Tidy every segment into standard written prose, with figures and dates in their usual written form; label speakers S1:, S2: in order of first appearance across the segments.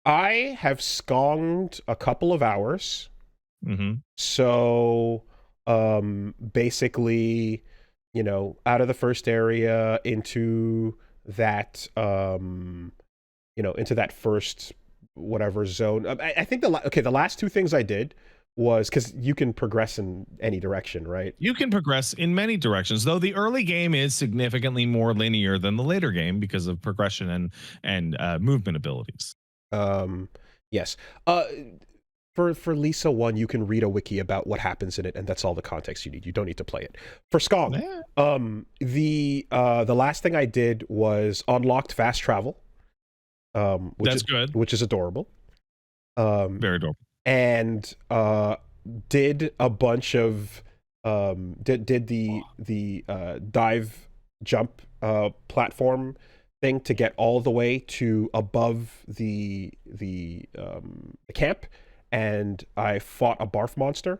S1: I have skonged a couple of hours. So, basically, out of the first area into that, into that first whatever zone. I think the last two things I did was because you can progress in any direction, right?
S2: You can progress in many directions, though the early game is significantly more linear than the later game because of progression and movement abilities.
S1: Yes. For Lisa 1, you can read a wiki about what happens in it, and that's all the context you need. You don't need to play it. For Skong, the last thing I did was unlocked fast travel. That's
S2: good.
S1: Which is adorable.
S2: Very adorable.
S1: And did a bunch of did the dive jump platform thing to get all the way to above the camp, and I fought a barf monster.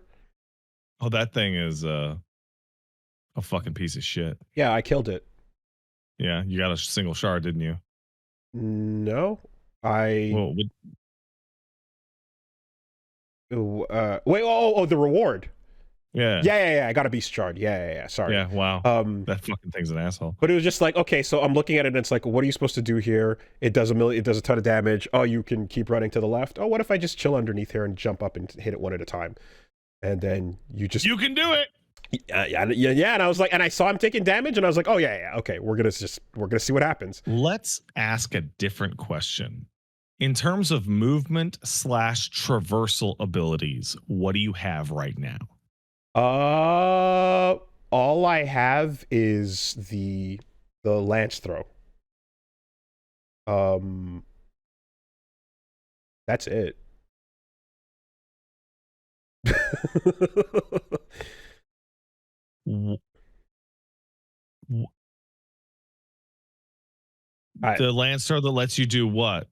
S2: Oh, that thing is a fucking piece of shit.
S1: Yeah, I killed it.
S2: Yeah, you got a single shard, didn't you?
S1: No, I.
S2: Well,
S1: wait. Oh, the reward.
S2: Yeah.
S1: I got a beast shard. Yeah. Sorry.
S2: Yeah. Wow. That fucking thing's an asshole.
S1: But it was just like, okay, so I'm looking at it and it's like, what are you supposed to do here? It does a ton of damage. Oh, you can keep running to the left. Oh, what if I just chill underneath here and jump up and hit it one at a time? And then you can
S2: do it.
S1: Yeah. And I was like, and I saw him taking damage, and I was like, oh yeah. Okay, we're gonna see what happens.
S2: Let's ask a different question. In terms of movement / traversal abilities, what do you have right now?
S1: All I have is the lance throw. That's it.
S2: The lance throw that lets you do what?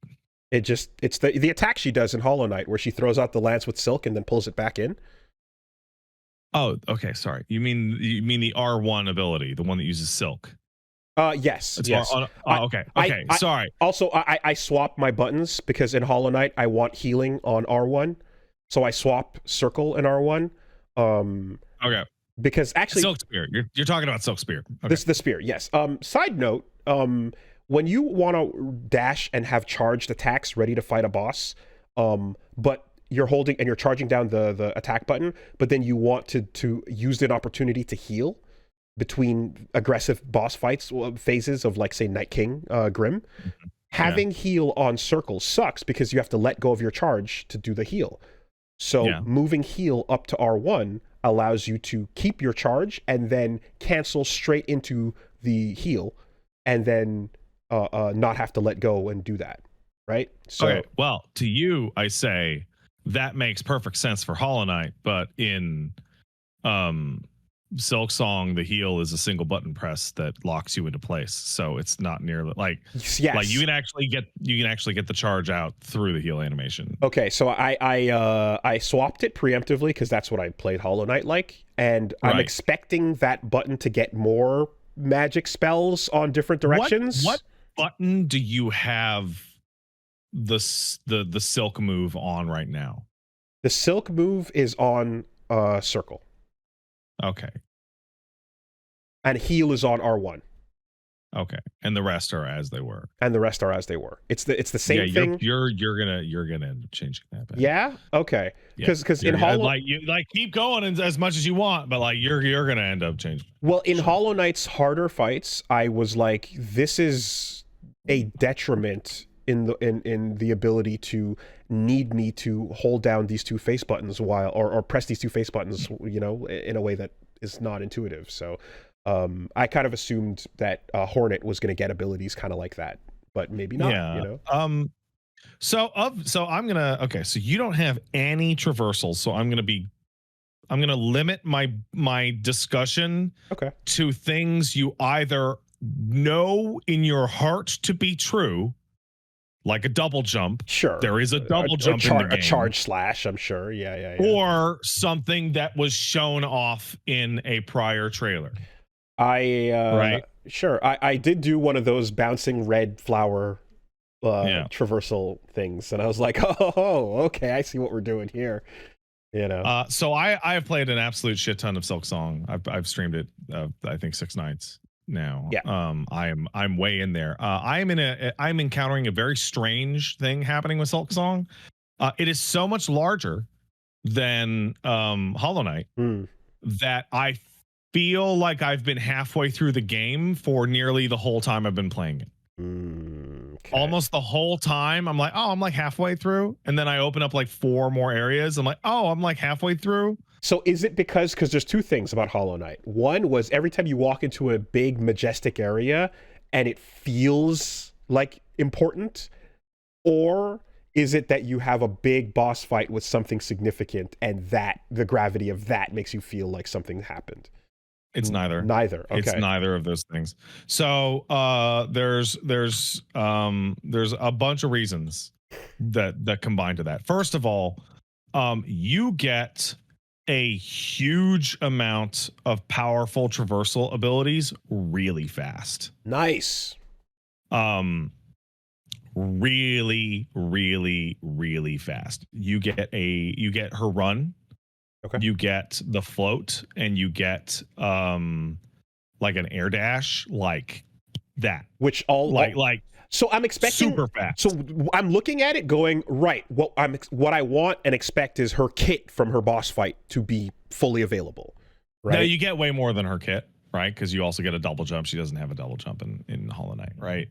S1: It's the attack she does in Hollow Knight, where she throws out the lance with silk and then pulls it back in.
S2: Oh, okay. Sorry. You mean the R1 ability, the one that uses silk?
S1: Yes.
S2: Okay. Sorry.
S1: Also, I swap my buttons because in Hollow Knight I want healing on R1, so I swap circle in R1.
S2: Okay.
S1: Because actually,
S2: Silk Spear. You're talking about Silk Spear. Okay.
S1: The spear. Yes. Side note. When you want to dash and have charged attacks ready to fight a boss, but you're holding and you're charging down the attack button, but then you want to use an opportunity to heal between aggressive boss fights phases of, like, say, Night King Grim. Having heal on circle sucks because you have to let go of your charge to do the heal. So moving heal up to R1 allows you to keep your charge and then cancel straight into the heal, and then not have to let go and do that, right? So,
S2: okay. Well, to you, I say that makes perfect sense for Hollow Knight, but in Silk Song, the heal is a single button press that locks you into place, so it's not nearly like you can actually get the charge out through the heal animation.
S1: Okay, so I swapped it preemptively because that's what I played Hollow Knight like, and I'm expecting that button to get more magic spells on different directions.
S2: What button do you have the silk move on right now?
S1: The silk move is on circle.
S2: Okay.
S1: And heal is on R1.
S2: Okay. And the rest are as they were.
S1: It's the same thing.
S2: You're gonna end up changing that. Back.
S1: Yeah. Okay. Because in Hollow,
S2: keep going as much as you want, but you're gonna end up changing.
S1: Well, in Hollow Knight's harder fights, I was like, this is a detriment in the ability to need me to hold down these two face buttons or press these two face buttons, in a way that is not intuitive. So I kind of assumed that Hornet was going to get abilities kind of like that, but maybe not.
S2: Yeah. So I'm gonna. Okay. So you don't have any traversals. So I'm gonna limit my discussion to things you either know in your heart to be true, like a double jump.
S1: Sure.
S2: There is a double jump in the game.
S1: A charge slash, I'm sure. Yeah.
S2: Or something that was shown off in a prior trailer.
S1: Sure. I did do one of those bouncing red flower traversal things, and I was like, oh, okay, I see what we're doing here. You know.
S2: So I have played an absolute shit ton of Silk Song. I've streamed it I think 6 nights now.
S1: Yeah.
S2: I'm way in there. I'm encountering a very strange thing happening with Silk Song. It is so much larger than Hollow Knight that I feel like I've been halfway through the game for nearly the whole time I've been playing it.
S1: Okay.
S2: Almost the whole time I'm like, oh, I'm like halfway through, and then I open up like 4 more areas. I'm like, oh, I'm like halfway through.
S1: So is it because there's 2 things about Hollow Knight. One was every time you walk into a big majestic area and it feels like important, or is it that you have a big boss fight with something significant and that the gravity of that makes you feel like something happened?
S2: It's neither.
S1: Neither. Okay.
S2: It's neither of those things. So there's a bunch of reasons that combine to that. First of all, you get a huge amount of powerful traversal abilities really fast.
S1: Nice.
S2: Really, really, really fast. You get her run.
S1: Okay.
S2: You get the float, and you get like an air dash, like that.
S1: Which like so I'm expecting
S2: super fast.
S1: So I'm looking at it going, right, what I want and expect is her kit from her boss fight to be fully available. Right.
S2: Now you get way more than her kit, right? Because you also get a double jump. She doesn't have a double jump in Hollow Knight, right?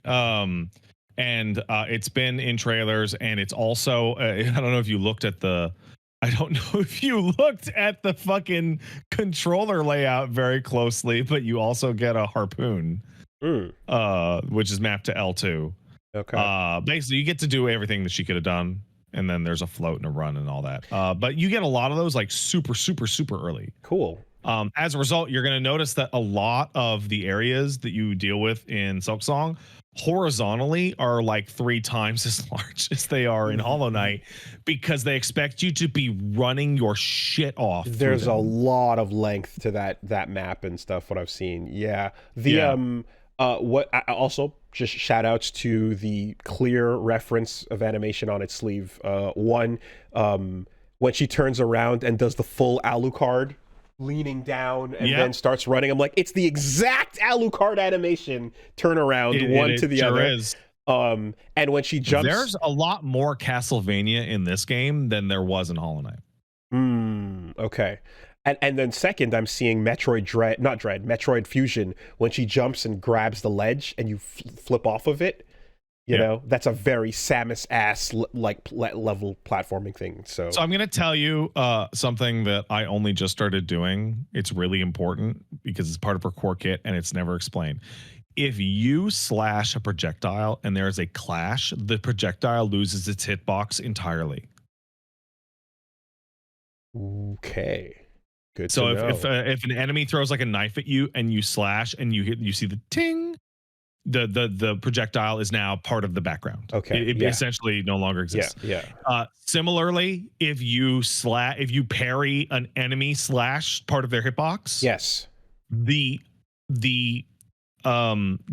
S2: And it's been in trailers, and it's also I don't know if you looked at the fucking controller layout very closely, but you also get a harpoon, which is mapped to L2.
S1: Okay.
S2: Basically, you get to do everything that she could have done, and then there's a float and a run and all that. But you get a lot of those like super, super, super early.
S1: Cool.
S2: As a result, you're going to notice that a lot of the areas that you deal with in Silk Song horizontally are like 3 times as large as they are in Hollow Knight, because they expect you to be running your shit off.
S1: There's a lot of length to that map and stuff, what I've seen. Yeah. What I also just shout outs to the clear reference of animation on its sleeve. When she turns around and does the full Alucard leaning down and then starts running, I'm like, it's the exact Alucard animation turnaround, one to the other.
S2: Is.
S1: And when she jumps,
S2: there's a lot more Castlevania in this game than there was in Hollow Knight.
S1: Okay. And then second, I'm seeing Metroid Fusion, when she jumps and grabs the ledge and you flip off of it. You know, that's a very Samus-ass level platforming thing. So
S2: I'm going to tell you something that I only just started doing. It's really important because it's part of her core kit and it's never explained. If you slash a projectile and there is a clash, the projectile loses its hitbox entirely.
S1: Okay. Good.
S2: So
S1: to know.
S2: if an enemy throws like a knife at you and you slash and you see the ting, the projectile is now part of the background.
S1: Okay.
S2: It essentially no longer exists.
S1: Yeah.
S2: Similarly, if you parry an enemy slash part of their hitbox,
S1: yes,
S2: the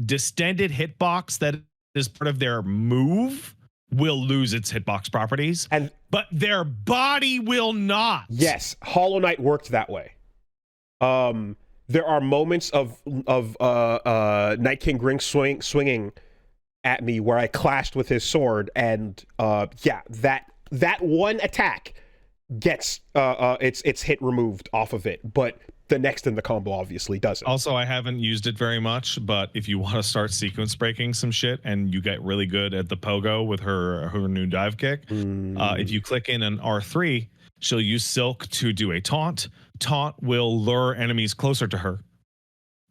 S2: distended hitbox that is part of their move will lose its hitbox properties, but their body will not.
S1: Yes, Hollow Knight worked that way. There are moments of Night King Gring swinging at me where I clashed with his sword, and that one attack gets its hit removed off of it, but the next in the combo obviously doesn't.
S2: Also, I haven't used it very much, but if you want to start sequence breaking some shit and you get really good at the pogo with her new dive kick, if you click in an R3, she'll use Silk to do a taunt. Taunt will lure enemies closer to her,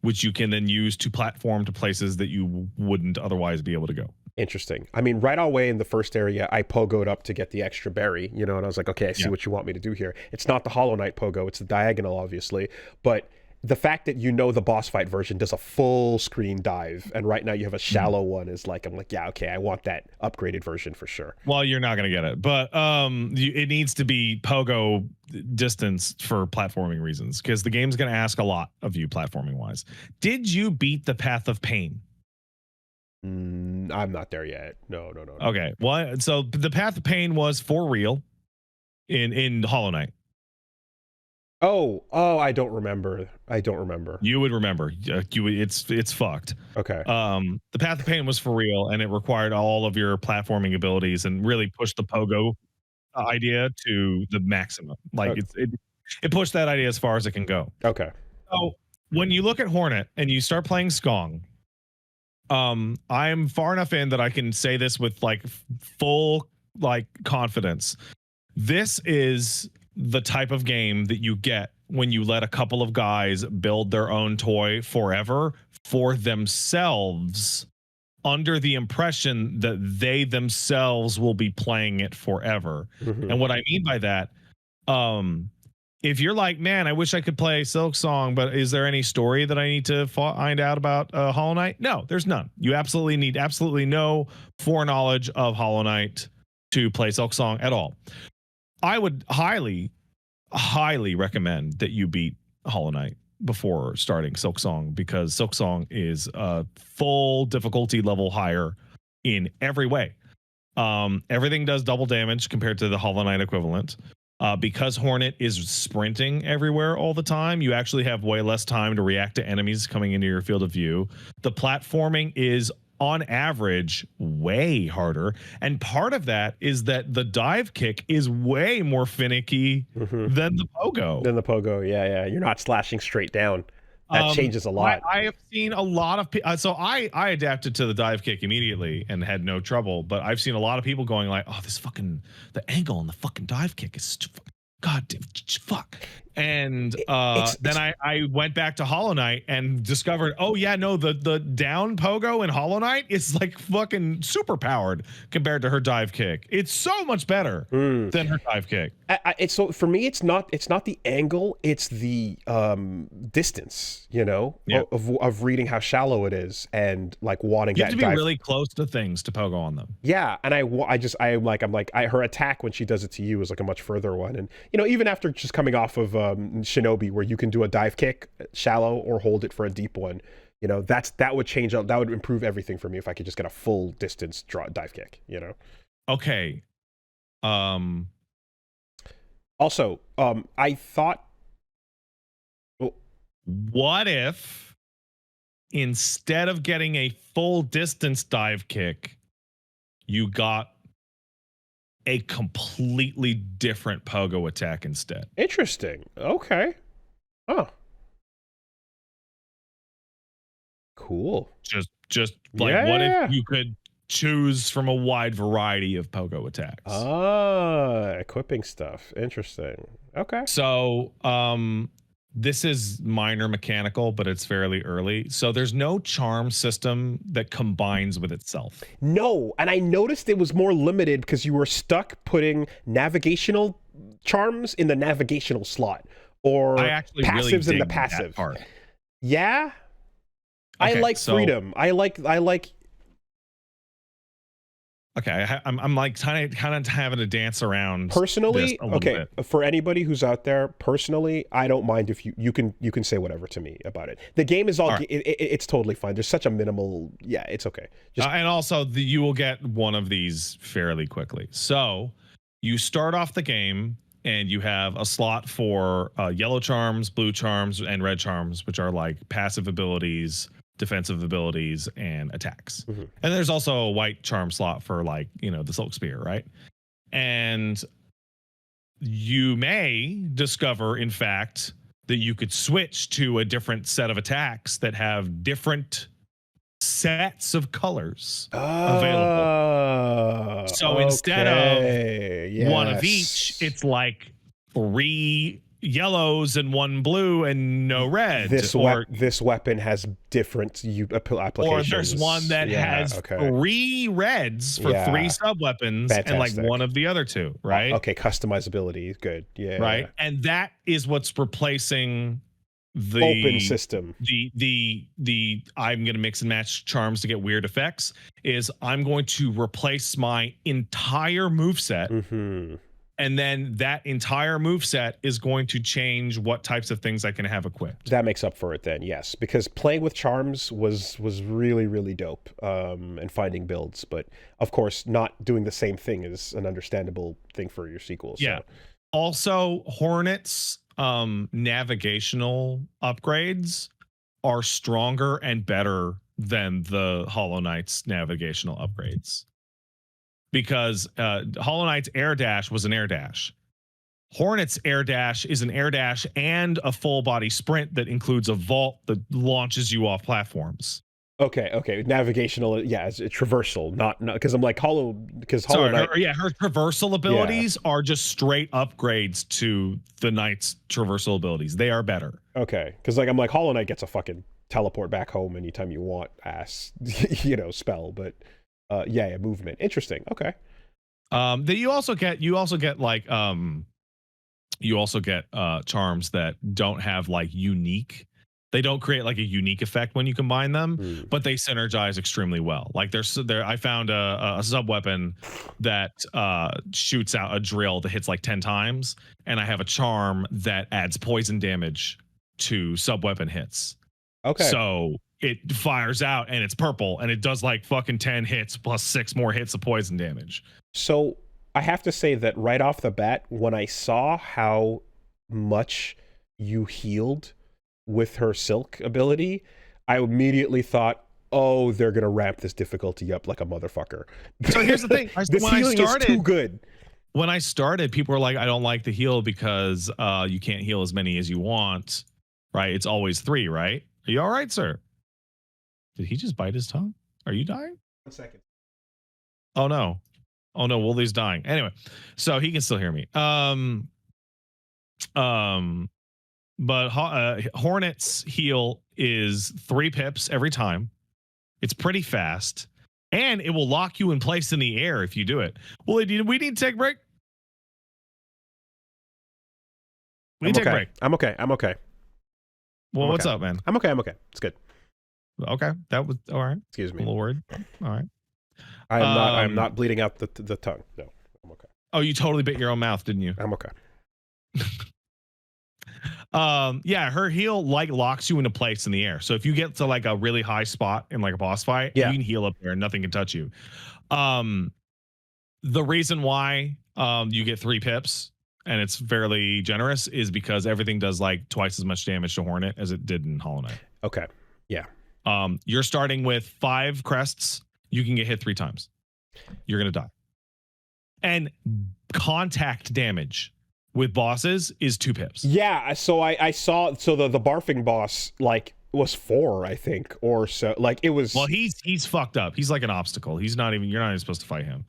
S2: which you can then use to platform to places that you wouldn't otherwise be able to go.
S1: Interesting. I mean, right away in the first area, I pogoed up to get the extra berry, and I was like, okay, I see what you want me to do here. It's not the Hollow Knight pogo, it's the diagonal, obviously, but the fact that the boss fight version does a full screen dive, and right now you have a shallow one, is like, I'm like, yeah, okay, I want that upgraded version for sure.
S2: Well, you're not going to get it, but it needs to be pogo distance for platforming reasons, because the game's going to ask a lot of you platforming wise. Did you beat the Path of Pain?
S1: I'm not there yet. No.
S2: Okay. Well, so the Path of Pain was for real in Hollow Knight.
S1: Oh, I don't remember.
S2: You would remember. It's fucked.
S1: Okay.
S2: The Path of Pain was for real, and it required all of your platforming abilities and really pushed the pogo idea to the maximum. Like it pushed that idea as far as it can go.
S1: Okay.
S2: So when you look at Hornet and you start playing Skong, I'm far enough in that I can say this with like full like confidence. This is the type of game that you get when you let a couple of guys build their own toy forever for themselves, under the impression that they themselves will be playing it forever.
S1: Mm-hmm.
S2: And what I mean by that, if you're like, man, I wish I could play Silk Song, but is there any story that I need to find out about Hollow Knight? No, there's none. You absolutely need no foreknowledge of Hollow Knight to play Silk Song at all. I would highly recommend that you beat Hollow Knight before starting Silk Song, because Silk Song is a full difficulty level higher in every way. Everything does double damage compared to the Hollow Knight equivalent. Because Hornet is sprinting everywhere all the time, you actually have way less time to react to enemies coming into your field of view. The platforming is on average way harder, and part of that is that the dive kick is way more finicky than the pogo.
S1: Yeah, you're not slashing straight down. That changes a lot.
S2: I have seen a lot of so I adapted to the dive kick immediately and had no trouble, but I've seen a lot of people going like, oh, this fucking the angle on the fucking dive kick is god damn, fuck. And then I went back to Hollow Knight and discovered, oh yeah, no, the down pogo in Hollow Knight is like fucking super powered compared to her dive kick. It's so much better than her dive kick.
S1: It's so for me, it's not the angle, it's the distance, you know, of reading how shallow it is and like wanting
S2: you have to be really close to things to pogo on them.
S1: Yeah, and I'm like her attack when she does it to you is like a much further one, and you know, even after just coming off of Shinobi, where you can do a dive kick shallow or hold it for a deep one, you know, that would change up, that would improve everything for me if I could just get a full distance dive kick, you know.
S2: Okay.
S1: Also, I thought,
S2: what if instead of getting a full distance dive kick, you got a completely different pogo attack instead?
S1: Interesting. Okay. Oh. Cool.
S2: Just like, what if you could choose from a wide variety of pogo attacks?
S1: Equipping stuff. Interesting. Okay.
S2: So, this is minor mechanical, but it's fairly early. So there's no charm system that combines with itself.
S1: No, and I noticed it was more limited because you were stuck putting navigational charms in the navigational slot, or passives in the passive
S2: part.
S1: Yeah.
S2: Okay,
S1: I like freedom. I like
S2: Okay, I'm like kind of having to dance around.
S1: Personally, okay, for anybody who's out there, personally, I don't mind if you can say whatever to me about it. The game is all right. It's totally fine. There's such a minimal, yeah, it's okay.
S2: And also, you will get one of these fairly quickly. So you start off the game and you have a slot for yellow charms, blue charms, and red charms, which are like passive abilities, defensive abilities, and attacks. And there's also a white charm slot for, like, you know, the Silk Spear, right? And you may discover, in fact, that you could switch to a different set of attacks that have different sets of colors available. So instead of one of each, it's like 3 yellows and 1 blue and no red.
S1: This weapon has different applications.
S2: Or there's one that has 3 reds for 3 sub weapons and like 1 of the other 2, right?
S1: Okay, customizability, good. Yeah.
S2: Right, and that is what's replacing the
S1: open system.
S2: The I'm going to mix and match charms to get weird effects. Is I'm going to replace my entire moveset And then that entire move set is going to change what types of things I can have equipped.
S1: That makes up for it then, yes. Because playing with charms was really, really dope, and finding builds. But, of course, not doing the same thing is an understandable thing for your sequel. So.
S2: Yeah. Also, Hornet's navigational upgrades are stronger and better than the Hollow Knight's navigational upgrades. Because Hollow Knight's air dash was an air dash. Hornet's air dash is an air dash and a full body sprint that includes a vault that launches you off platforms.
S1: Okay. Navigational, yeah, it's traversal, not because I'm like Hollow Knight.
S2: Her traversal abilities are just straight upgrades to the Knight's traversal abilities. They are better.
S1: Okay, because like I'm like Hollow Knight gets a fucking teleport back home anytime you want spell, but yeah, movement. Interesting. Okay.
S2: That you also get like charms that don't have like unique. They don't create like a unique effect when you combine them, but they synergize extremely well. Like there I found a sub weapon that shoots out a drill that hits like 10 times, and I have a charm that adds poison damage to sub weapon hits.
S1: Okay.
S2: So it fires out and it's purple and it does like fucking 10 hits plus 6 more hits of poison damage.
S1: So I have to say that right off the bat, when I saw how much you healed with her silk ability, I immediately thought, oh, they're gonna ramp this difficulty up like a motherfucker.
S2: So here's the thing.
S1: This healing is too good.
S2: When I started, people were like, I don't like the heal because you can't heal as many as you want, right? It's always 3, right? Are you all right, sir? Did he just bite his tongue? Are you dying?
S1: 1 second.
S2: Oh no, Woolie's dying. Anyway, so he can still hear me. But Hornet's heal is 3 pips every time. It's pretty fast, and it will lock you in place in the air if you do it. Woolie, we need to take a break. We need to take a break.
S1: I'm okay.
S2: Well, what's up, man?
S1: I'm okay. It's good.
S2: Okay, that was all right.
S1: Excuse me.
S2: A little word. All right.
S1: I'm not bleeding out the tongue. No, I'm okay.
S2: Oh, you totally bit your own mouth, didn't you?
S1: I'm okay.
S2: Yeah, her heal like locks you into place in the air. So if you get to like a really high spot in like a boss fight, you can heal up there and nothing can touch you. The reason why you get 3 pips and it's fairly generous is because everything does like twice as much damage to Hornet as it did in Hollow Knight.
S1: Okay. Yeah.
S2: You're starting with 5 crests. You can get hit 3 times. You're gonna die. And contact damage with bosses is 2 pips.
S1: Yeah, so I saw, so the barfing boss like was 4, I think, or so. Like it was.
S2: Well, he's fucked up. He's like an obstacle. You're not even supposed to fight him.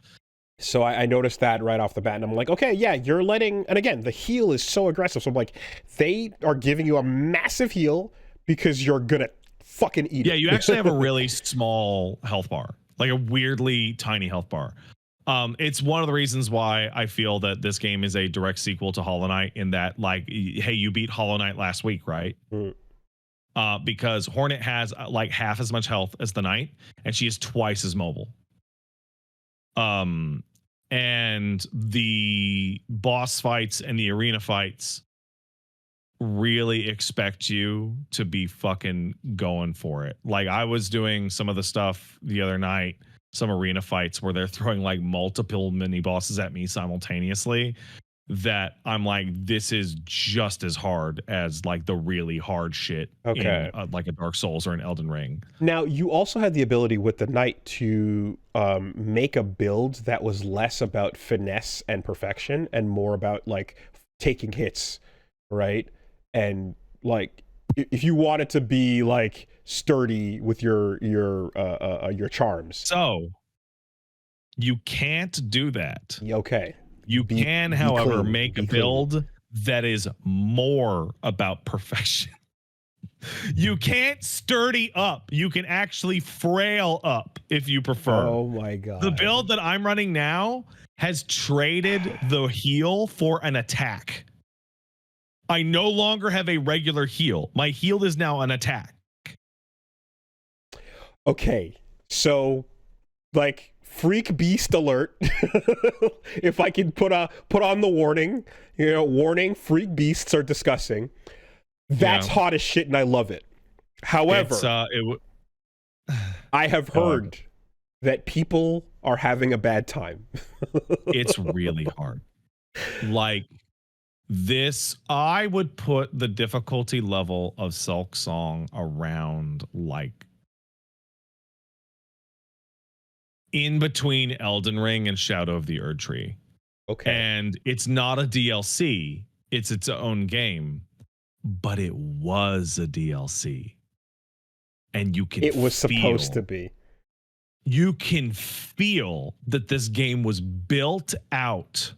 S1: So I noticed that right off the bat, and I'm like, okay, yeah, you're letting, and again, the heal is so aggressive. So I'm like, they are giving you a massive heal because you're gonna fucking eat it.
S2: Yeah, you actually have a really small health bar, like a weirdly tiny health bar. It's one of the reasons why I feel that this game is a direct sequel to Hollow Knight, in that, like, hey, you beat Hollow Knight last week, right? Because Hornet has like half as much health as the Knight, and she is twice as mobile. And the boss fights and the arena fights really expect you to be fucking going for it. Like, I was doing some of the stuff the other night, some arena fights where they're throwing like multiple mini bosses at me simultaneously, that I'm like, this is just as hard as like the really hard shit in like a Dark Souls or an Elden Ring.
S1: Now, you also had the ability with the Knight to make a build that was less about finesse and perfection and more about like taking hits, right? And like, if you wanted to be like sturdy with your charms.
S2: So you can't do that.
S1: Okay.
S2: You can, however, make a build that is more about perfection. You can't sturdy up. You can actually frail up if you prefer.
S1: Oh my God.
S2: The build that I'm running now has traded the heal for an attack. I no longer have a regular heal. My heal is now an attack.
S1: Okay. So like Freakbeast alert. If I can put on the warning, warning, Freakbeasts are discussing. That's hot as shit, and I love it. However, I have heard that people are having a bad time.
S2: It's really hard. Like this, I would put the difficulty level of Silk Song around like in between Elden Ring and Shadow of the Erdtree.
S1: Okay.
S2: And it's not a DLC, it's its own game, but it was a DLC. And you can
S1: It was supposed to be.
S2: You can feel that this game was built out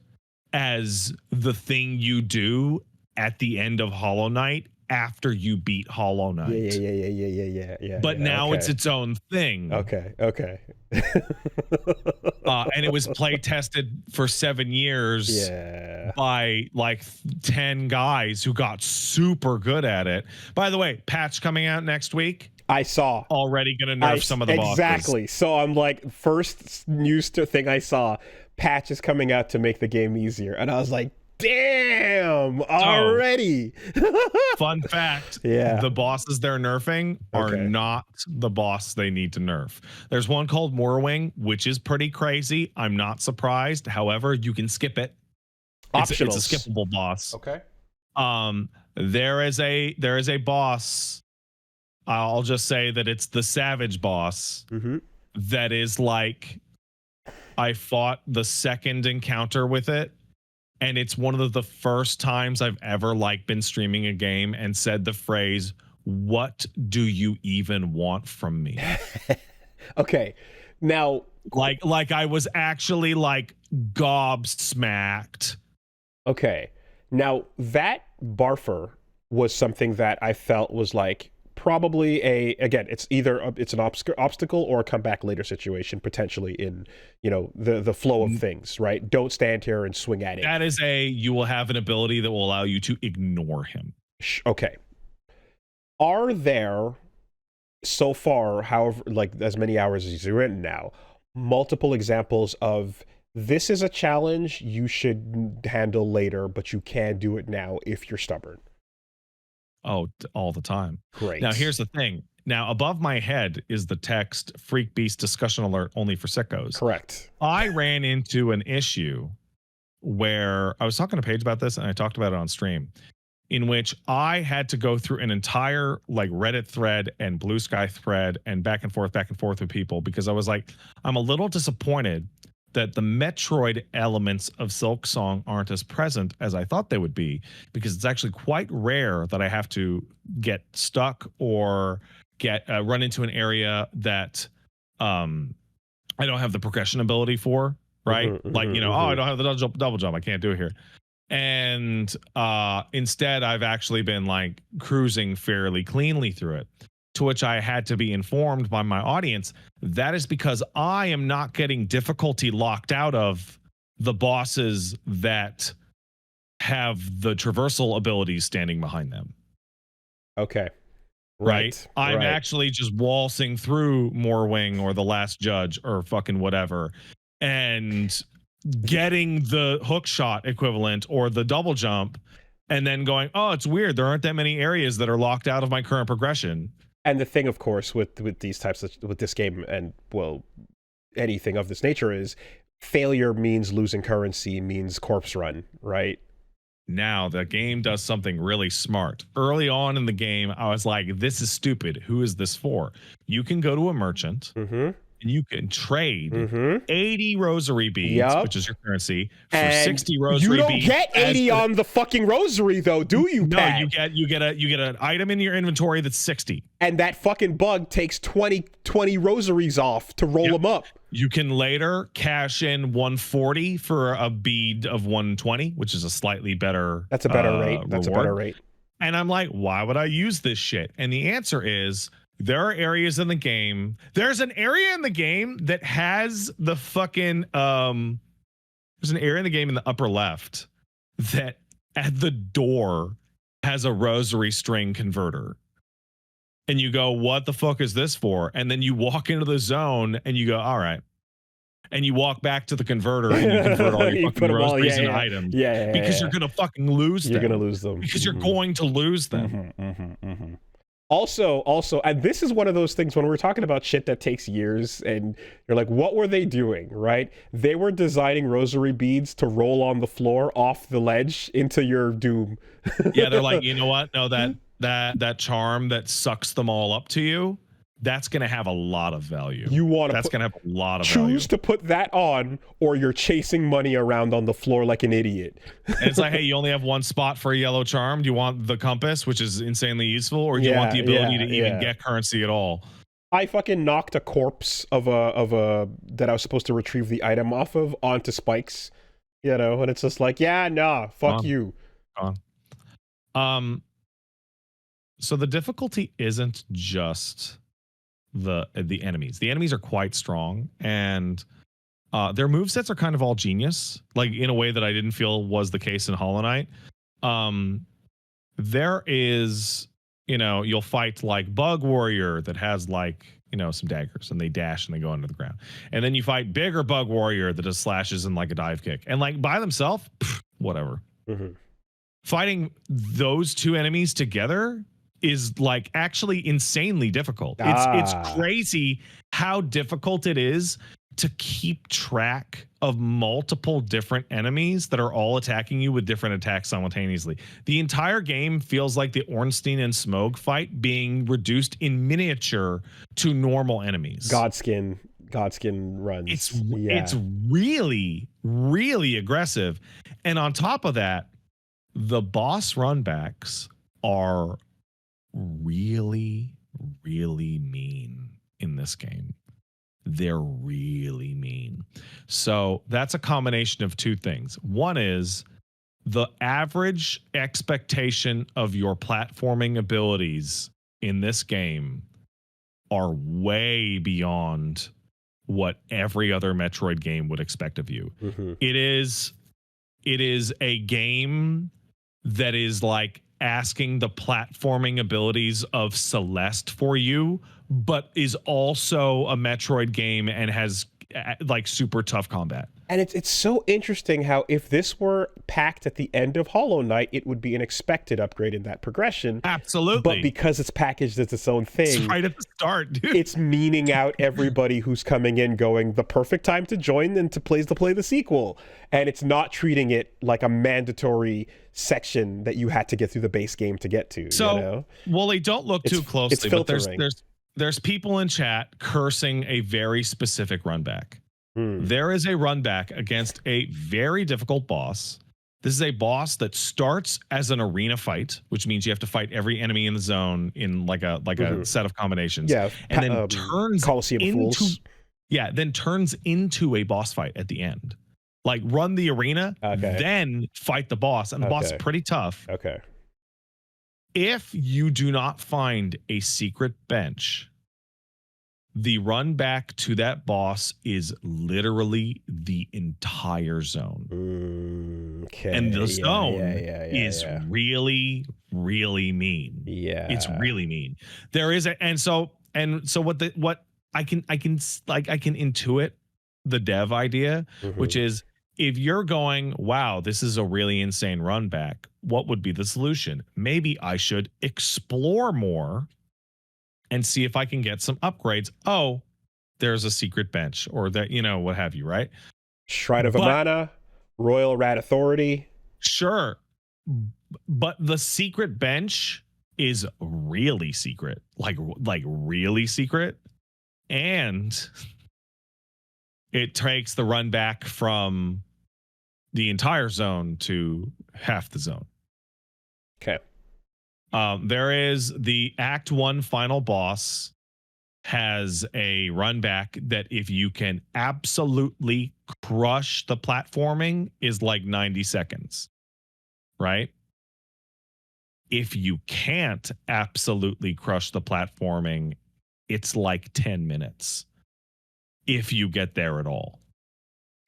S2: as the thing you do at the end of Hollow Knight after you beat Hollow Knight.
S1: Yeah.
S2: But now it's its own thing.
S1: Okay.
S2: And it was play tested for 7 years by like 10 guys who got super good at it. By the way, patch coming out next week.
S1: I saw.
S2: Already going to nerf some of the bosses.
S1: Exactly. So I'm like, first news thing I saw, patch is coming out to make the game easier. And I was like, damn, already.
S2: Fun fact.
S1: Yeah.
S2: The bosses they're nerfing are not the boss they need to nerf. There's one called Morwing, which is pretty crazy. I'm not surprised. However, you can skip it. It's a skippable boss.
S1: Okay.
S2: There is a boss. I'll just say that it's the Savage boss. That is like, I fought the second encounter with it, and it's one of the first times I've ever like been streaming a game and said the phrase, "What do you even want from me?"
S1: Okay. Now,
S2: like I was actually like gobsmacked. Okay.
S1: Now that Barfer was something that I felt was like probably it's either it's an obstacle or a come back later situation, potentially in the flow of things, right? Don't stand here and swing at it.
S2: That is you will have an ability that will allow you to ignore him.
S1: Okay. Are there so far, however, like as many hours as you're in now, multiple examples of this is a challenge you should handle later, but you can do it now if you're stubborn?
S2: Oh, all the time.
S1: Great.
S2: Now, here's the thing. Now, above my head is the text Freakbeast discussion alert only for sickos.
S1: Correct.
S2: I ran into an issue where I was talking to Paige about this, and I talked about it on stream, in which I had to go through an entire like Reddit thread and Blue Sky thread and back and forth with people, because I was like, I'm a little disappointed that the Metroid elements of Silk Song aren't as present as I thought they would be, because it's actually quite rare that I have to get stuck or get run into an area that I don't have the progression ability for, right? I don't have the double jump. I can't do it here. And instead, I've actually been like cruising fairly cleanly through it. To which I had to be informed by my audience, that is because I am not getting difficulty locked out of the bosses that have the traversal abilities standing behind them.
S1: Okay.
S2: Right. I'm actually just waltzing through Morwing or the Last Judge or fucking whatever and getting the hook shot equivalent or the double jump and then going, oh, it's weird. There aren't that many areas that are locked out of my current progression.
S1: And the thing, of course, with these types of, with this game and, well, anything of this nature is failure means losing currency, means corpse run, right?
S2: Now, the game does something really smart. Early on in the game, I was like, this is stupid. Who is this for? You can go to a merchant and you can trade 80 rosary beads, which is your currency, for and 60 rosary beads.
S1: You don't get 80 on the fucking rosary, though, do you, Pat?
S2: No, you get an item in your inventory that's 60.
S1: And that fucking bug takes 20 rosaries off to roll them up.
S2: You can later cash in 140 for a bead of 120, which is a slightly better
S1: That's a better rate. That's
S2: reward.
S1: A better rate.
S2: And I'm like, why would I use this shit? And the answer is, there are areas in the game. There's an area in the game that has the fucking there's an area in the game in the upper left that at the door has a rosary string converter. And you go, what the fuck is this for? And then you walk into the zone and you go, all right, and you walk back to the converter and you convert all your fucking rosaries into items. Because you're gonna fucking lose them.
S1: You're gonna lose them.
S2: Because you're going to lose them.
S1: Also, and this is one of those things when we're talking about shit that takes years and you're like, what were they doing, right? They were designing rosary beads to roll on the floor off the ledge into your doom.
S2: Yeah, they're like, you know what? No, that charm that sucks them all up to you, that's going to have a lot of value. That's going to have a lot of value.
S1: Choose to put that on, or you're chasing money around on the floor like an idiot.
S2: And it's like, hey, you only have one spot for a yellow charm. Do you want the compass, which is insanely useful, or do you want the ability to even get currency at all?
S1: I fucking knocked a corpse of a that I was supposed to retrieve the item off of onto spikes, and it's just like, fuck you.
S2: So the difficulty isn't just the enemies. The enemies are quite strong, and their movesets are kind of all genius, like in a way that I didn't feel was the case in Hollow Knight. There is, you'll fight like Bug Warrior that has like, some daggers, and they dash and they go under the ground. And then you fight bigger Bug Warrior that does slashes and like a dive kick. And like by themselves, whatever. Fighting those two enemies together is like actually insanely difficult. It's crazy how difficult it is to keep track of multiple different enemies that are all attacking you with different attacks simultaneously. The entire game feels like the Ornstein and Smough fight being reduced in miniature to normal enemies.
S1: Godskin runs.
S2: It's really, really aggressive. And on top of that, the boss runbacks are really, really mean in this game. They're really mean. So that's a combination of two things. One is the average expectation of your platforming abilities in this game are way beyond what every other Metroid game would expect of you. It is a game that is like asking the platforming abilities of Celeste for you, but is also a Metroid game and has like super tough combat.
S1: And it's so interesting how if this were packed at the end of Hollow Knight, it would be an expected upgrade in that progression.
S2: Absolutely.
S1: But because it's packaged as its own thing,
S2: it's right at the start, dude.
S1: It's meaning out everybody who's coming in going, the perfect time to join and to play the sequel. And it's not treating it like a mandatory section that you had to get through the base game to get to.
S2: So, Woolie, don't look too closely, but there's people in chat cursing a very specific runback. There is a runback against a very difficult boss. This is a boss that starts as an arena fight, which means you have to fight every enemy in the zone in like a set of combinations.
S1: Yeah,
S2: and then turns
S1: Coliseum
S2: into
S1: Fools.
S2: then turns into a boss fight at the end. Like run the arena, then fight the boss, and the boss is pretty tough.
S1: Okay.
S2: If you do not find a secret bench, the run back to that boss is literally the entire zone.
S1: Okay.
S2: And the zone is really, really mean.
S1: Yeah.
S2: It's really mean. There is so what I can intuit the dev idea, which is if you're going, wow, this is a really insane run back, what would be the solution? Maybe I should explore more and see if I can get some upgrades. Oh, there's a secret bench or that, what have you, right?
S1: Shrine of Amana, Royal Rat Authority.
S2: Sure. But the secret bench is really secret, like really secret. And it takes the run back from the entire zone to half the zone.
S1: Okay.
S2: There is the Act 1 final boss has a run back that if you can absolutely crush the platforming is like 90 seconds, right? If you can't absolutely crush the platforming, it's like 10 minutes if you get there at all.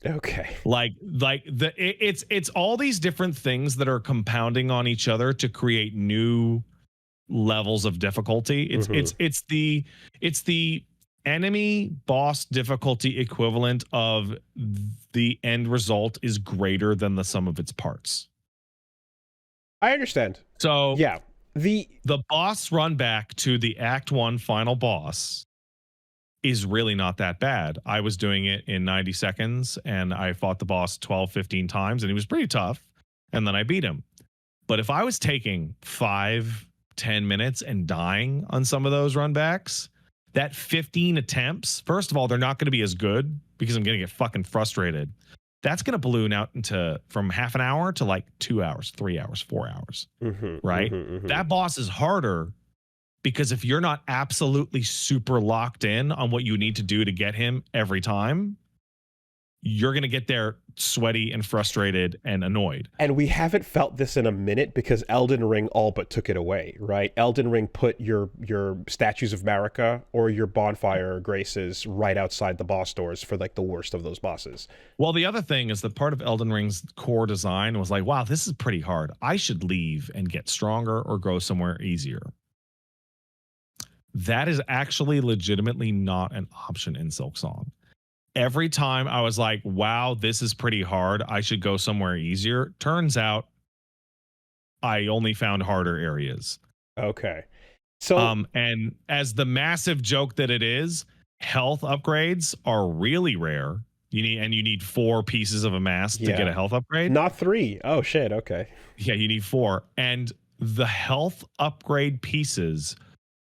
S1: Okay.
S2: It's all these different things that are compounding on each other to create new levels of difficulty. It's the enemy boss difficulty equivalent of the end result is greater than the sum of its parts.
S1: I understand.
S2: So
S1: yeah, the
S2: boss run back to the Act 1 final boss is really not that bad. I was doing it in 90 seconds and I fought the boss 12, 15 times and he was pretty tough. And then I beat him. But if I was taking 5, 10 minutes and dying on some of those run backs, that 15 attempts, first of all, they're not going to be as good because I'm going to get fucking frustrated. That's going to balloon out into from half an hour to like 2 hours, 3 hours, 4 hours. Right? That boss is harder because if you're not absolutely super locked in on what you need to do to get him every time, you're going to get there sweaty and frustrated and annoyed.
S1: And we haven't felt this in a minute because Elden Ring all but took it away, right? Elden Ring put your statues of Marika or your bonfire graces right outside the boss doors for like the worst of those bosses.
S2: Well, the other thing is that part of Elden Ring's core design was like, wow, this is pretty hard. I should leave and get stronger or go somewhere easier. That is actually legitimately not an option in Silksong. Every time I was like, wow, this is pretty hard. I should go somewhere easier. Turns out I only found harder areas.
S1: Okay. So,
S2: and as the massive joke that it is, health upgrades are really rare. You need 4 pieces of a mask to get a health upgrade.
S1: Not 3. Oh shit. Okay.
S2: Yeah, you need 4. And the health upgrade pieces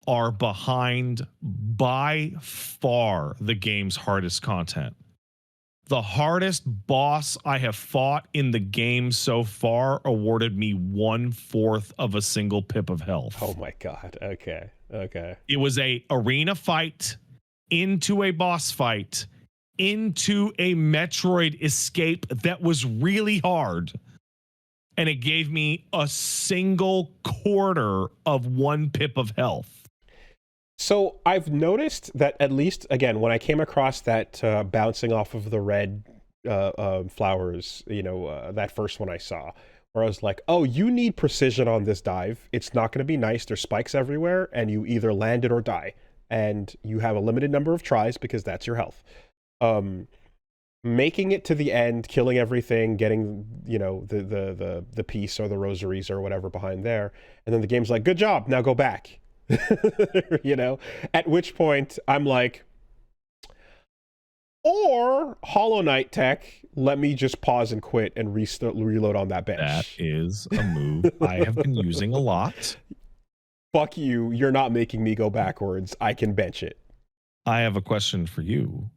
S2: are behind by far the game's hardest content. The hardest boss I have fought in the game so far awarded me 1/4 of a single pip of health.
S1: Oh my god. Okay.
S2: It was a arena fight into a boss fight into a Metroid escape that was really hard. And it gave me a single quarter of 1 pip of health.
S1: So I've noticed that at least, again, when I came across that bouncing off of the red flowers, that first one I saw, where I was like, oh, you need precision on this dive. It's not going to be nice. There's spikes everywhere, and you either land it or die. And you have a limited number of tries because that's your health. Making it to the end, killing everything, getting, the piece or the rosaries or whatever behind there. And then the game's like, good job, now go back. At which point I'm like, or Hollow Knight tech, let me just pause and quit and reload on that bench.
S2: That is a move I have been using a lot.
S1: Fuck you, you're not making me go backwards. I can bench it.
S2: I have a question for you.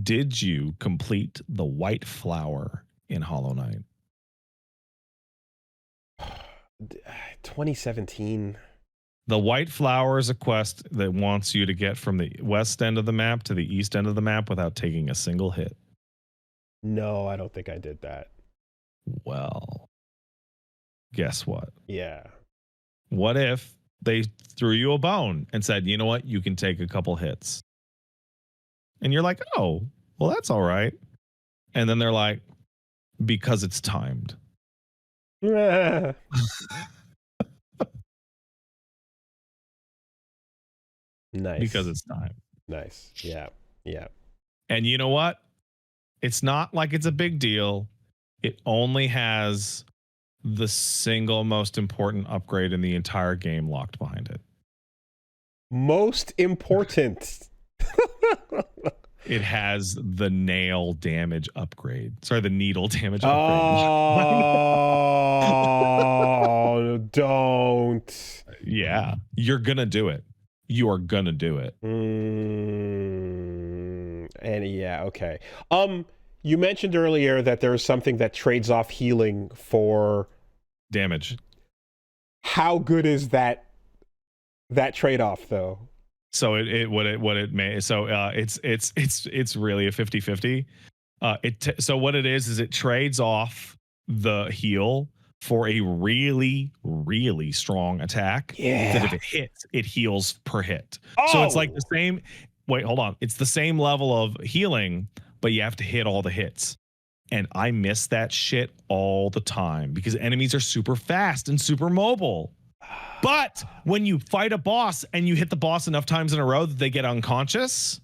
S2: Did you complete the white flower in Hollow Knight?
S1: 2017.
S2: The white flower is a quest that wants you to get from the west end of the map to the east end of the map without taking a single hit.
S1: No, I don't think I did that.
S2: Well, guess what?
S1: Yeah.
S2: What if they threw you a bone and said, you know what, you can take a couple hits? And you're like, oh, well, that's all right. And then they're like, because it's timed.
S1: Nice.
S2: Because it's time.
S1: Nice. Yeah.
S2: And you know what? It's not like it's a big deal. It only has the single most important upgrade in the entire game locked behind it.
S1: Most important.
S2: It has the nail damage upgrade. Sorry, the needle damage upgrade.
S1: Oh, don't.
S2: Yeah, you're going to do it. You are gonna do it.
S1: And yeah, okay. You mentioned earlier that there's something that trades off healing for
S2: damage.
S1: How good is that trade-off though?
S2: So it's really a 50-50. So what it is it trades off the heal for a really, really strong attack.
S1: Yeah.
S2: That if it hits, it heals per hit.
S1: Oh!
S2: So it's like the same. Wait, hold on. It's the same level of healing, but you have to hit all the hits. And I miss that shit all the time because enemies are super fast and super mobile. But when you fight a boss and you hit the boss enough times in a row that they get unconscious,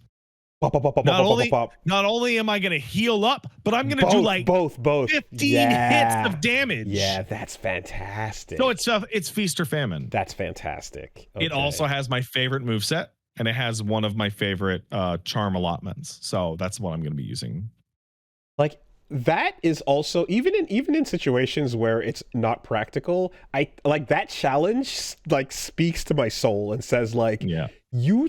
S2: Not only am I going to heal up, but I'm going to do like
S1: both
S2: 15 hits of damage.
S1: Yeah, that's fantastic.
S2: So it's feast or famine.
S1: That's fantastic. Okay.
S2: It also has my favorite moveset, and it has one of my favorite charm allotments. So that's what I'm going to be using.
S1: Like, that is also even in situations where it's not practical, I like that challenge like speaks to my soul and says like,
S2: yeah,
S1: you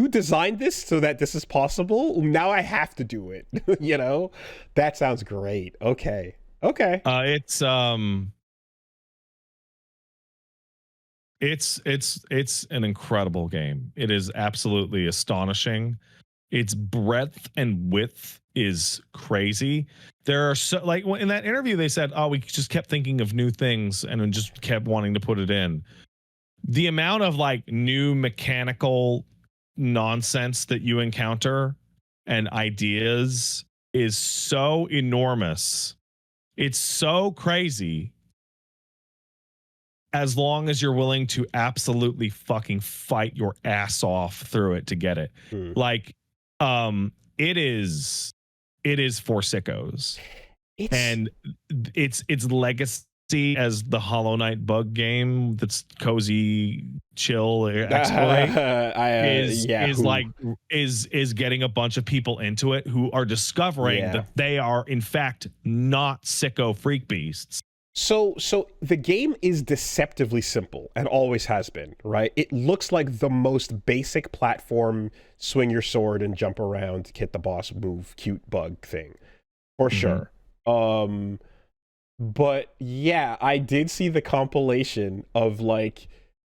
S1: designed this so that this is possible. Now I have to do it. You know, that sounds great. Okay.
S2: It's an incredible game. It is absolutely astonishing. Its breadth and width is crazy. There are so like in that interview they said, "Oh, we just kept thinking of new things and just kept wanting to put it in." The amount of like new mechanical nonsense that you encounter and ideas is so enormous. It's so crazy. As long as you're willing to absolutely fucking fight your ass off through it to get it. Like, it is for sickos. And its legacy as the Hollow Knight bug game that's cozy, chill, exploring is getting a bunch of people into it who are discovering that they are in fact not sicko freak beasts.
S1: So the game is deceptively simple and always has been, right? It looks like the most basic platform, swing your sword and jump around, hit the boss, move, cute bug thing. For sure. But yeah, I did see the compilation of like,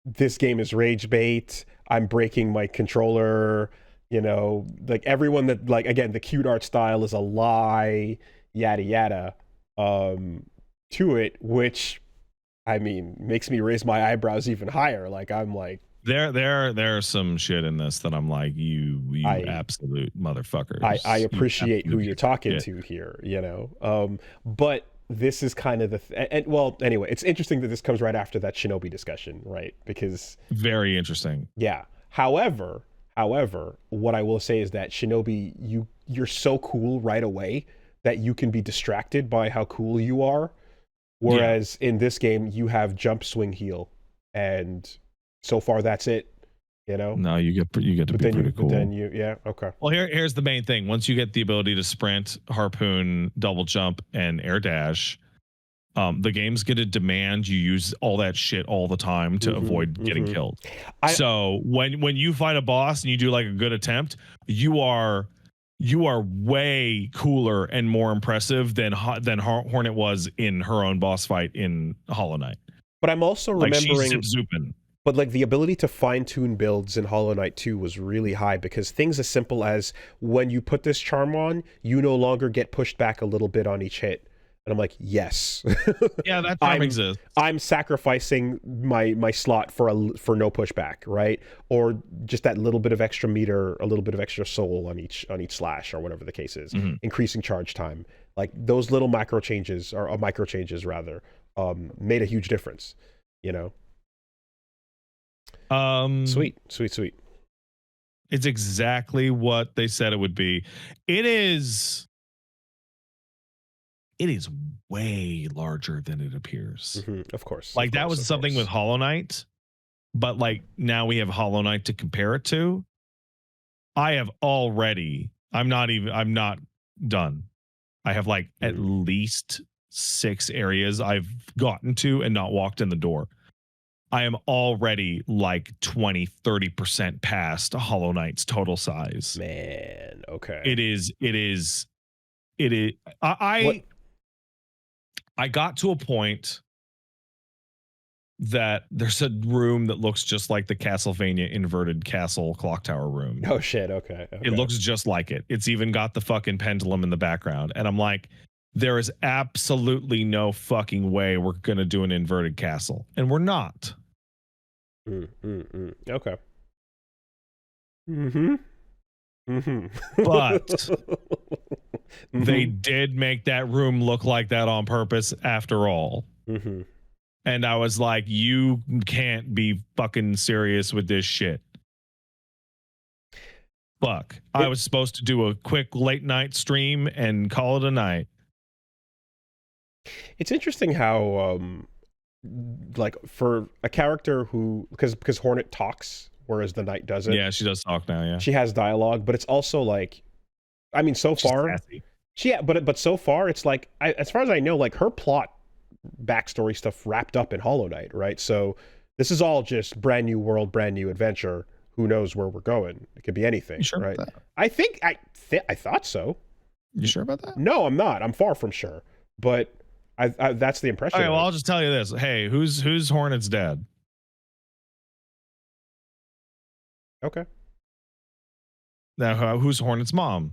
S1: this game is rage bait, I'm breaking my controller, you know, like everyone that like, again, the cute art style is a lie, yada yada. To it, which I mean makes me raise my eyebrows even higher. Like I'm like,
S2: there's some shit in this that I'm like, you absolute motherfuckers.
S1: I appreciate who you're talking to here, you know. But this is kind of and well, anyway, it's interesting that this comes right after that Shinobi discussion, right? Because
S2: very interesting.
S1: Yeah. However, what I will say is that Shinobi, you're so cool right away that you can be distracted by how cool you are. Whereas in this game, you have jump, swing, heal, and so far that's it. You know.
S2: No, you get to be pretty cool.
S1: But then okay.
S2: Well, here's the main thing. Once you get the ability to sprint, harpoon, double jump, and air dash, the game's going to demand you use all that shit all the time to avoid getting killed. So when you fight a boss and you do like a good attempt, you are way cooler and more impressive than Hornet was in her own boss fight in Hollow Knight.
S1: But I'm also remembering,
S2: she's zip-zooping.
S1: But like the ability to fine-tune builds in Hollow Knight 2 was really high, because things as simple as when you put this charm on, you no longer get pushed back a little bit on each hit. And I'm like, yes.
S2: Yeah, that charm exists.
S1: I'm sacrificing my slot for no pushback, right? Or just that little bit of extra meter, a little bit of extra soul on each slash, or whatever the case is. Increasing charge time. Like those little macro changes, or micro changes rather, made a huge difference, you know? Sweet.
S2: It's exactly what they said it would be. It is way larger than it appears.
S1: Of course.
S2: Like that was something with Hollow Knight, but like now we have Hollow Knight to compare it to. I'm not done. I have like at least 6 areas I've gotten to and not walked in the door. I am already like 20-30% past Hollow Knight's total size.
S1: Man, okay.
S2: It is. I got to a point that there's a room that looks just like the Castlevania inverted castle clock tower room.
S1: Oh shit, okay.
S2: It looks just like it. It's even got the fucking pendulum in the background. And I'm like, there is absolutely no fucking way we're going to do an inverted castle. And we're not.
S1: Okay.
S2: But they did make that room look like that on purpose after all. And I was like, you can't be fucking serious with this shit. fuck. I was supposed to do a quick late night stream and call it a night.
S1: It's interesting how like for a character who because Hornet talks whereas the Knight doesn't.
S2: Yeah, she does talk now, yeah.
S1: She has dialogue, but it's also like, I mean, so
S2: She's
S1: far
S2: sassy.
S1: but so far it's like as far as I know, like her plot backstory stuff wrapped up in Hollow Knight, right? So this is all just brand new world, brand new adventure. Who knows where we're going? It could be anything,
S2: You sure
S1: right?
S2: about that?
S1: I think I thought so.
S2: You sure about that?
S1: No, I'm not. I'm far from sure. But I that's the impression.
S2: Okay, well, I'll just tell you this. Hey, who's Hornet's dad?
S1: Okay.
S2: Now, who's Hornet's mom?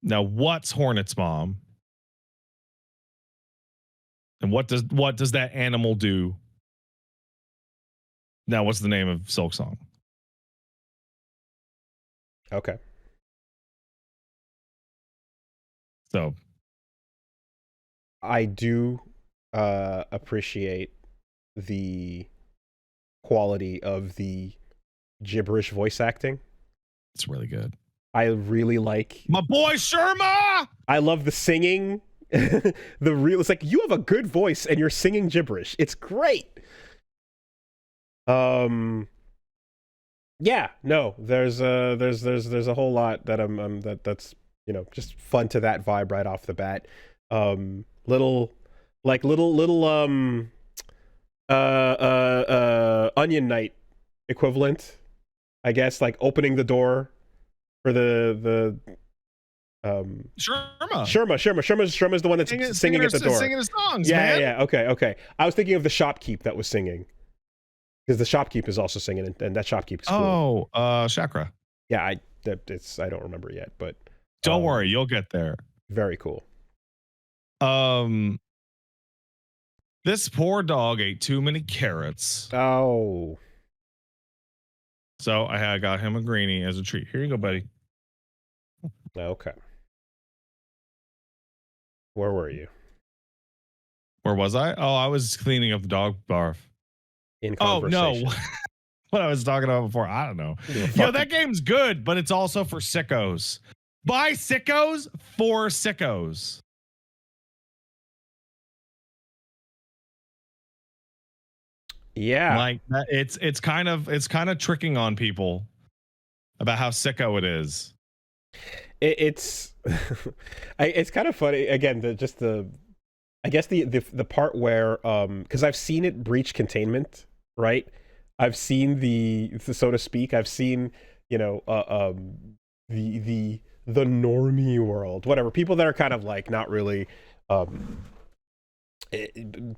S2: Now, what's Hornet's mom? And what does that animal do? Now, what's the name of Silk Song?
S1: Okay.
S2: So,
S1: I do appreciate the quality of the gibberish voice acting.
S2: it's really good.
S1: I really like
S2: My boy Sherma!
S1: I love the singing. It's like you have a good voice and you're singing gibberish. It's great. Yeah, no, there's a whole lot that that's just fun to that vibe right off the bat. Little Onion Knight equivalent, I guess, like opening the door for the Sherma's the one that's singing at the door.
S2: Singing his songs,
S1: yeah,
S2: man.
S1: yeah, okay. I was thinking of the shopkeep that was singing. Because the shopkeep is also singing, and that shopkeep is cool.
S2: Chakra.
S1: Yeah, I don't remember yet, but
S2: don't worry, you'll get there.
S1: Very cool.
S2: This poor dog ate too many carrots.
S1: Oh.
S2: So I got him a greenie as a treat. Here you go, buddy.
S1: Okay. Where were you?
S2: Where was I? Oh, I was cleaning up the dog barf.
S1: In conversation.
S2: Oh, no. What I was talking about before, I don't know. Yo, that game's good, but it's also for sickos. By sickos, for sickos.
S1: Yeah.
S2: Like it's kind of tricking on people about how sicko it is.
S1: It's it's kind of funny again, I guess the part where because I've seen it breach containment, right? I've seen the so to speak, I've seen, the normie world, whatever, people that are kind of like not really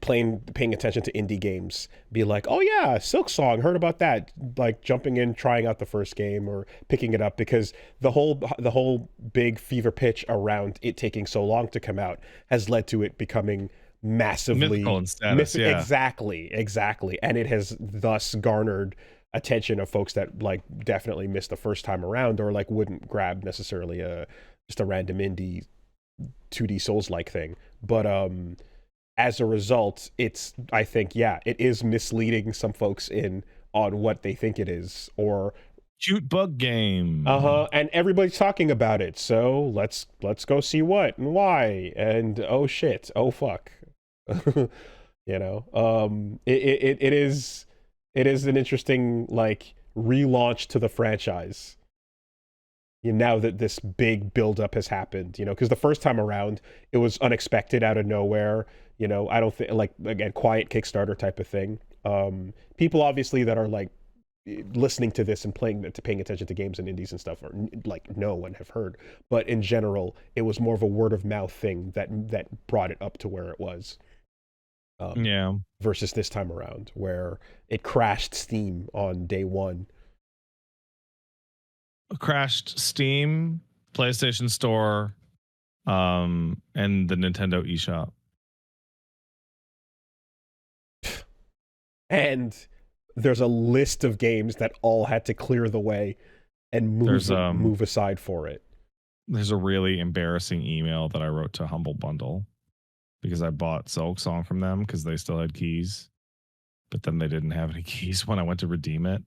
S1: paying attention to indie games be like, oh yeah, Silk Song, heard about that, like jumping in, trying out the first game or picking it up, because the whole big fever pitch around it taking so long to come out has led to it becoming massively
S2: mythical in status, yeah.
S1: Exactly, and it has thus garnered attention of folks that like definitely missed the first time around, or like wouldn't grab necessarily just a random indie 2D Souls like thing. But as a result, I think it is misleading some folks on what they think it is, or
S2: cute bug game.
S1: And everybody's talking about it, so let's go see what and why, and oh shit, oh fuck. It is an interesting like relaunch to the franchise. Now that this big buildup has happened, because the first time around it was unexpected out of nowhere. I don't think, like, again, quiet Kickstarter type of thing. People obviously that are like listening to this and paying attention to games and indies and stuff are like know and have heard, but in general it was more of a word of mouth thing that brought it up to where it was. Versus this time around where it crashed Steam on day one.
S2: Crashed Steam, PlayStation Store, and the Nintendo eShop.
S1: And there's a list of games that all had to clear the way and move aside for it.
S2: There's a really embarrassing email that I wrote to Humble Bundle because I bought Silk Song from them because they still had keys, but then they didn't have any keys when I went to redeem it.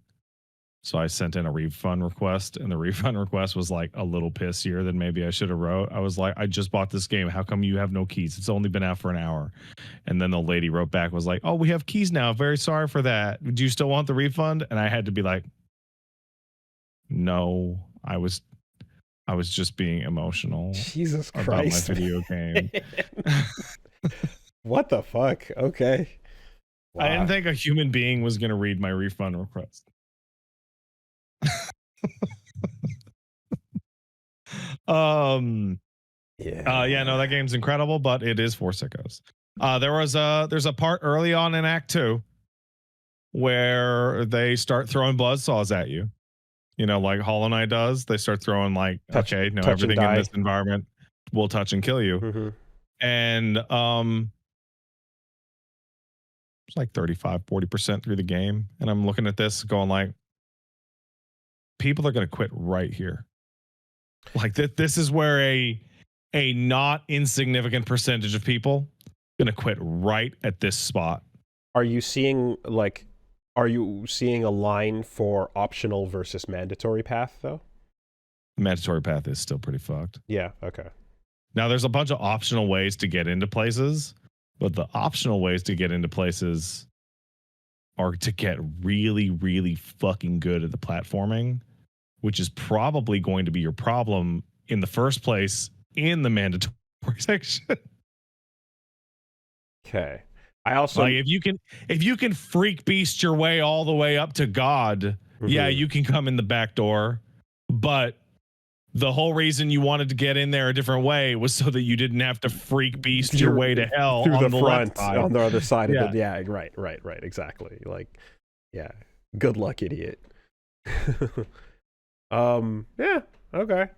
S2: So I sent in a refund request, and the refund request was like a little pissier than maybe I should have wrote. I was like, I just bought this game. How come you have no keys? It's only been out for an hour. And then the lady wrote back, was like, oh, we have keys now. Very sorry for that. Do you still want the refund? And I had to be like, no, I was just being emotional.
S1: Jesus Christ.
S2: About my video game.
S1: What the fuck? Okay.
S2: Wow. I didn't think a human being was going to read my refund request. Yeah, no, that game's incredible, but it is for sickos. There's a part early on in Act 2 where they start throwing buzzsaws at you. You know, like Hollow Knight does. They start throwing like, okay, no, everything in this environment will touch and kill you.
S1: Mm-hmm.
S2: And it's like 35-40% through the game, and I'm looking at this going like, people are going to quit right here. Like this is where a not insignificant percentage of people going to quit right at this spot.
S1: Are you seeing a line for optional versus mandatory path though?
S2: Mandatory path is still pretty fucked.
S1: Yeah, okay.
S2: Now there's a bunch of optional ways to get into places, but the optional ways to get into places are to get really, really fucking good at the platforming, which is probably going to be your problem in the first place in the mandatory section.
S1: Okay. I also,
S2: like, if you can freak beast your way all the way up to God, yeah, you can come in the back door, but the whole reason you wanted to get in there a different way was so that you didn't have to freak beast your way to hell
S1: through
S2: on
S1: the front, on the other side
S2: of
S1: it. Yeah, right, exactly. Like, yeah, good luck, idiot. Yeah, okay.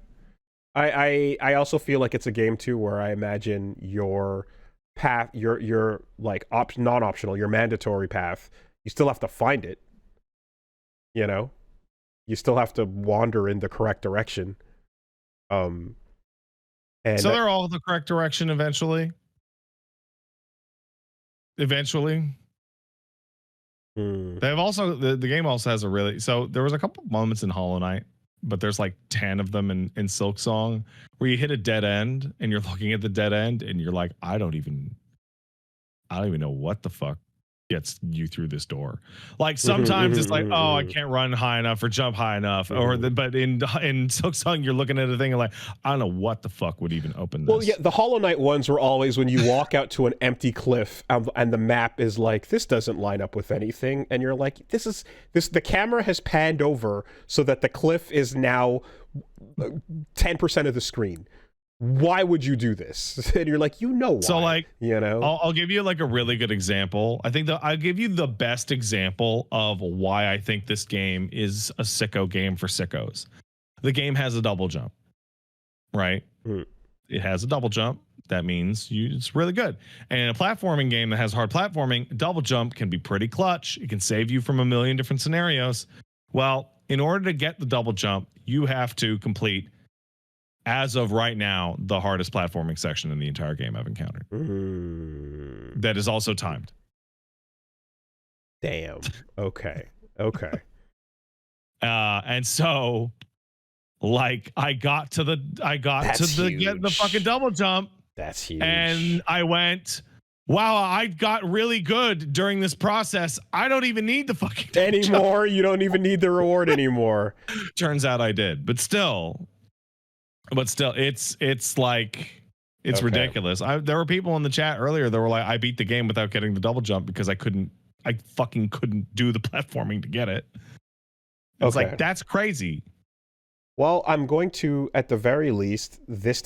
S1: I also feel like it's a game too where I imagine your path, your like non-optional, your mandatory path, you still have to find it. You know, you still have to wander in the correct direction. And
S2: so they're all the correct direction eventually. They've also the game also has a really, so there was a couple moments in Hollow Knight, but there's like 10 of them in Silk Song where you hit a dead end and you're looking at the dead end and you're like, I don't even know what the fuck gets you through this door. Like sometimes it's like, oh, I can't run high enough or jump high enough, but in Silk Song you're looking at a thing and like, I don't know what the fuck would even open this.
S1: Well, yeah, the Hollow Knight ones were always when you walk out to an empty cliff and the map is like, this doesn't line up with anything, and you're like, the camera has panned over so that the cliff is now 10% of the screen. Why would you do this? And you're like, why.
S2: So like,
S1: I'll
S2: give you like a really good example. I think I'll give you the best example of why I think this game is a sicko game for sickos. The game has a double jump, right? It has a double jump. That means it's really good. And in a platforming game that has hard platforming, double jump can be pretty clutch. It can save you from a million different scenarios. Well, in order to get the double jump, you have to complete, as of right now, the hardest platforming section in the entire game I've encountered. That is also timed.
S1: Damn. Okay.
S2: And so, like, I got to get the fucking double jump.
S1: That's huge.
S2: And I went, wow, I got really good during this process. I don't even need the fucking double
S1: anymore.
S2: Jump.
S1: You don't even need the reward anymore.
S2: Turns out I did, but still, it's like, it's ridiculous. There were people in the chat earlier that were like, I beat the game without getting the double jump because I fucking couldn't do the platforming to get it. It's like, that's crazy.
S1: Well, I'm going to, at the very least,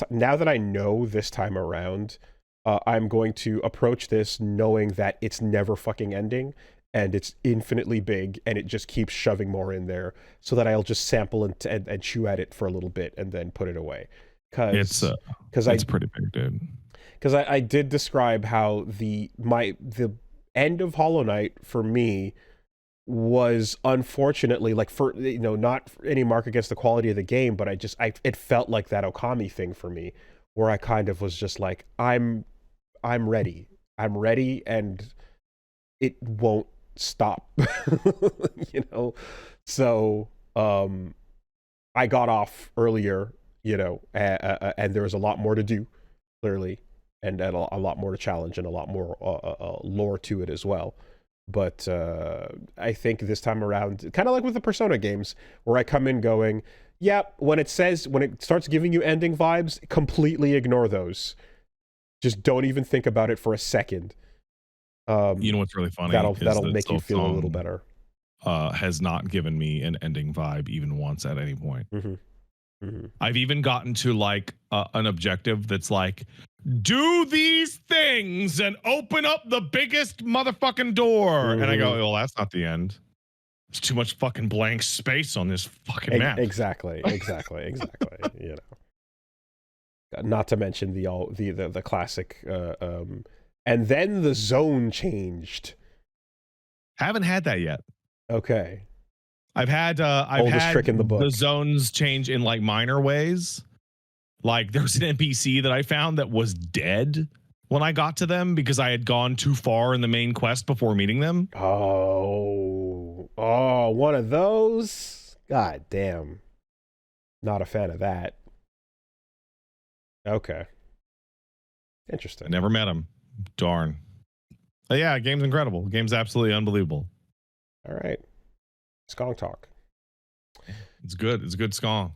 S1: now that I know this time around, I'm going to approach this knowing that it's never fucking ending and it's infinitely big and it just keeps shoving more in there so that I'll just sample and chew at it for a little bit and then put it away.
S2: It's pretty big, dude.
S1: Because I did describe how the end of Hollow Knight for me was unfortunately, like, for not any mark against the quality of the game, but it felt like that Okami thing for me, where I kind of was just like, I'm ready, and it won't stop. So I got off earlier, you know, and there was a lot more to do, clearly, and a lot more to challenge and a lot more lore to it as well. But I think this time around, kind of like with the Persona games, where I come in going, yeah, when it starts giving you ending vibes, completely ignore those. Just don't even think about it for a second.
S2: You know what's really funny?
S1: That'll make you feel a little better.
S2: Has not given me an ending vibe even once at any point. I've even gotten to like an objective that's like, do these things and open up the biggest motherfucking door. And I go, well, that's not the end. There's too much fucking blank space on this fucking map.
S1: Exactly. You know. Not to mention the classic and then the zone changed.
S2: Haven't had that yet.
S1: Okay.
S2: I've had
S1: trick in the book.
S2: The zones change in like minor ways. Like there's an NPC that I found that was dead when I got to them because I had gone too far in the main quest before meeting them.
S1: Oh, one of those? God damn. Not a fan of that. Okay. Interesting.
S2: I never met him. Darn. But yeah, game's incredible. Game's absolutely unbelievable.
S1: All right. Skong talk.
S2: It's good. It's a good Skong.